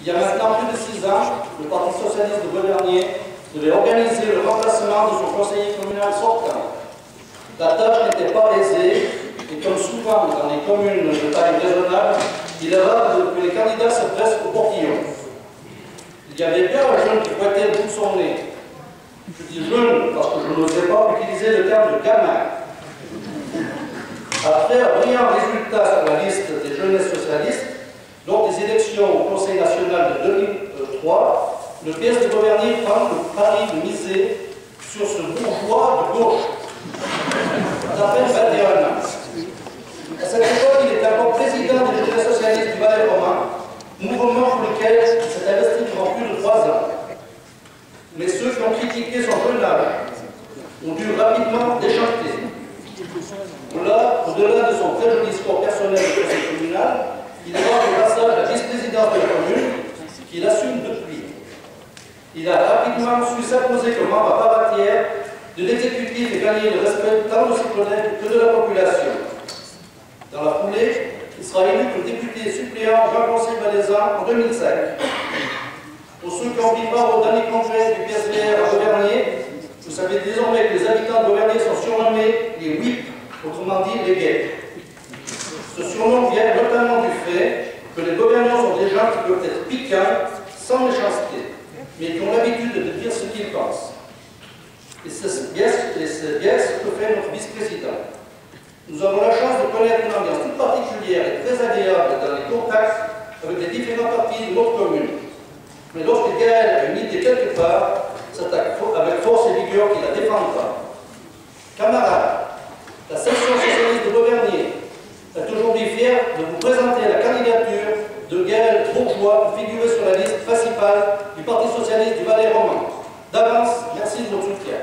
Il y a maintenant plus de 6 ans, le Parti socialiste de Beauvernier devait organiser le remplacement de son conseiller communal sortant. La tâche n'était pas aisée, et comme souvent dans les communes de taille raisonnable, il est rare que les candidats se pressent au portillon. Il y avait bien un jeune qui pointait le bout de son nez. Je dis jeune parce que je n'osais pas utiliser le terme de gamin. Après un brillant résultat sur la liste des jeunesses socialistes, lors des élections au Conseil national de 2003, le PS de Beauvernier prend le pari de miser sur ce bourgeois de gauche, d'à peine 21 ans. À cette époque, il est encore président des jeunesses socialistes du Valais roman, mouvement pour lequel il s'est investi durant plus de 3 ans. Mais ceux qui ont critiqué son jeune âge ont dû rapidement déchanter. Au-delà de son très joli discours personnel au conseil communal, il marque le passage à la vice-présidence de la commune, qu'il assume depuis. Il a rapidement su s'imposer comme membre à part entière de l'exécutif et gagner le respect tant de ses collègues que de la population. Dans la foulée, il sera élu comme député suppléant au Grand Conseil valaisan en 2005. Pour ceux qui ont pris part au dernier congrès du PSVR à Beauvernier, vous savez désormais que les habitants de Beauvernier sont surnommés les whips, autrement dit les gays. Ce surnom vient notamment du fait que les Beauvergnats sont des gens qui peuvent être piquants, sans méchanceté, mais qui ont l'habitude de dire ce qu'ils pensent. Et c'est bien ce que fait notre vice-président. Nous avons la chance de connaître une ambiance toute particulière et très agréable dans les contacts avec les différents partis de notre commune. Mais lorsque Gaël a une idée quelque part, c'est avec force et vigueur qu'il la défendra. Camarades, la section socialiste de Beauvernier est aujourd'hui fière de vous présenter la candidature de Gaël Bourgeois pour figurer sur la liste principale du Parti socialiste du Valais roman. D'avance, merci de votre soutien.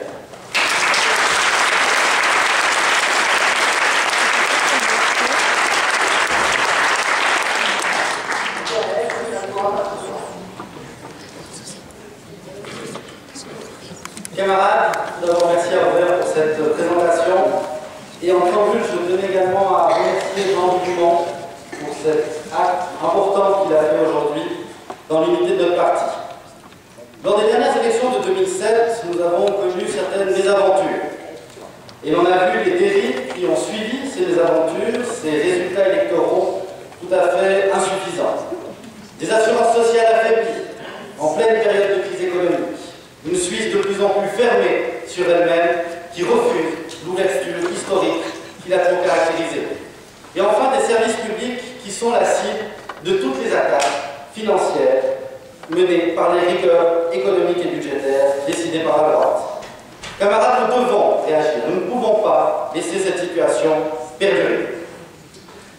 Camarades, tout d'abord merci à Robert pour cette présentation. Et en préambule, je tenais également à remercier Jean Dumont pour cet acte important qu'il a fait aujourd'hui dans l'unité de notre parti. Lors des dernières élections de 2007, nous avons connu certaines mésaventures. Et on a vu les dérives qui ont suivi ces mésaventures, ces résultats électoraux tout à fait insuffisants. Des assurances sociales affaiblies, en pleine période de crise économique. Une Suisse de plus en plus fermée sur elle-même, qui refuse l'ouverture historique qui l'a trop caractérisée. Et enfin, des services publics qui sont la cible de toutes les attaques financières menées par les rigueurs économiques et budgétaires décidées par la droite. Camarades, nous devons réagir. Nous ne pouvons pas laisser cette situation perdurer.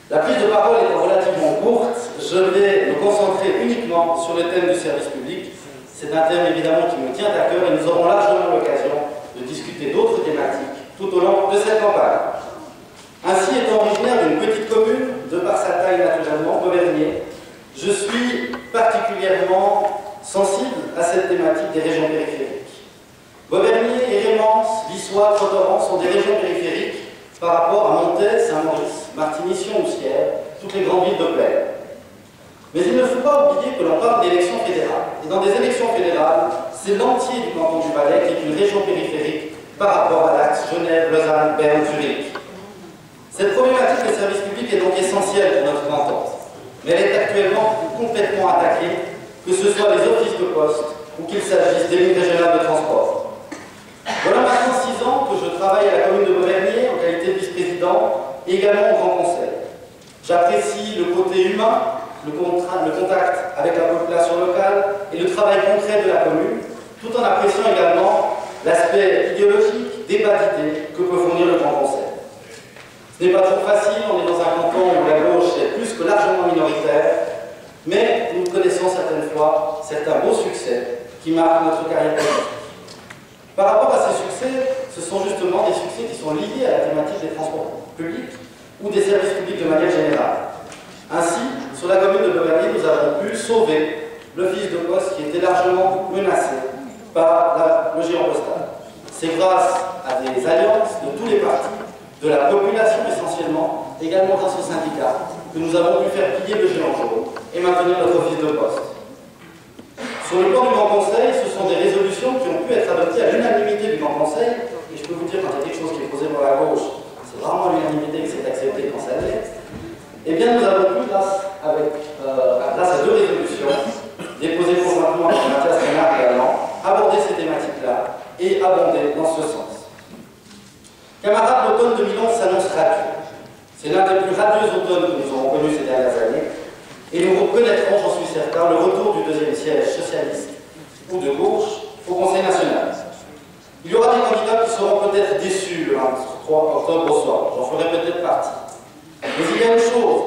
La prise de parole étant relativement courte, je vais me concentrer uniquement sur le thème du service public. C'est un thème évidemment qui me tient à cœur et nous aurons largement l'occasion de discuter d'autres thématiques tout au long de cette campagne. Ainsi, étant originaire d'une petite commune, de par sa taille naturellement, Beauvernier, je suis particulièrement sensible à cette thématique des régions périphériques. Beauvernier, Hérémence, Vissois, Trottoran sont des régions périphériques par rapport à Montaix, Saint-Maurice, Martigny-Sion-Moustière, toutes les grandes villes de plaine. Mais il ne faut pas oublier que l'on parle d'élections fédérales. Et dans des élections fédérales, c'est l'entier du canton du Valais qui est une région périphérique par rapport à l'axe Genève, Lausanne, Berne, Zurich. Cette problématique des services publics est donc essentielle pour notre canton. Mais elle est actuellement complètement attaquée, que ce soit les offices de poste ou qu'il s'agisse des lignes régionales de transport. Voilà maintenant 6 ans que je travaille à la commune de Beauvernier en qualité de vice-président et également au Grand Conseil. J'apprécie le côté humain, le contact avec la population locale et le travail concret de la commune, tout en appréciant également l'aspect idéologique, débat d'idées que peut fournir le Grand Conseil. Ce n'est pas toujours facile, on est dans un canton où la gauche est plus que largement minoritaire, mais nous connaissons certaines fois certains beaux succès qui marquent notre carrière politique. Par rapport à ces succès, ce sont justement des succès qui sont liés à la thématique des transports publics ou des services publics de manière générale. Ainsi, sur la commune de Beauvernier, nous avons pu sauver l'office de poste qui était largement menacé par le géant postal. C'est grâce à des alliances de tous les partis, de la population essentiellement, également grâce aux syndicats, que nous avons pu faire plier le géant jaune et maintenir notre office de poste. Sur le plan du Grand Conseil, ce sont des résolutions qui ont pu être adoptées à l'unanimité du Grand Conseil, et je peux vous dire, quand il y a quelque chose qui est posé par la gauche, c'est vraiment l'unanimité que c'est accepté quand ça l'est. Eh bien, nous avons pu, grâce à deux résolutions, déposées conjointement avec Mathias Renard également, aborder ces thématiques-là et abonder dans ce sens. Camarades, l'automne 2011 s'annonce radieux. C'est l'un des plus radieux automnes que nous aurons connus ces dernières années, et nous reconnaîtrons, j'en suis certain, le retour du deuxième siège socialiste ou de gauche au Conseil national. Il y aura des candidats qui seront peut-être déçus le 23 octobre au soir, j'en ferai peut-être partie. Mais il y a une chose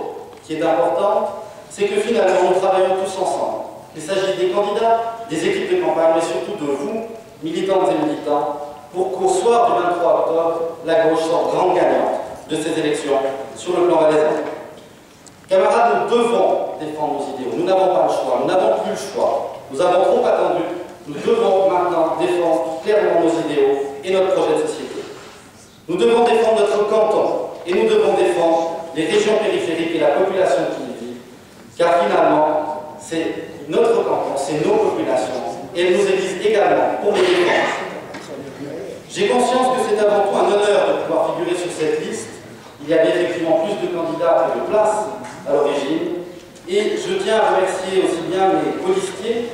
qui est importante, c'est que finalement nous travaillons tous ensemble. Il s'agit des candidats, des équipes de campagne, mais surtout de vous, militantes et militants, pour qu'au soir du 23 octobre, la gauche sorte grande gagnante de ces élections sur le plan valaisan. Camarades, nous devons défendre nos idéaux. Nous n'avons pas le choix, nous n'avons plus le choix. Nous avons trop attendu. Nous devons maintenant défendre clairement nos idéaux et notre projet de société. Nous devons défendre notre canton et nous devons défendre les régions périphériques et la population qui y vit, car finalement, c'est notre canton, c'est nos populations, et elles nous élisent également pour les défendre. J'ai conscience que c'est avant tout un honneur de pouvoir figurer sur cette liste. Il y avait effectivement plus de candidats que de places à l'origine, et je tiens à remercier aussi bien mes colistiers,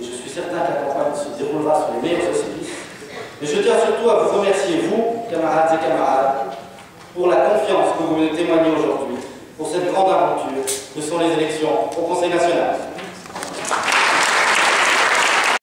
et je suis certain que la campagne se déroulera sur les meilleurs auspices, mais je tiens surtout à vous remercier, vous, camarades et camarades, pour la confiance que vous me témoignez aujourd'hui, pour cette grande aventure que sont les élections au Conseil national.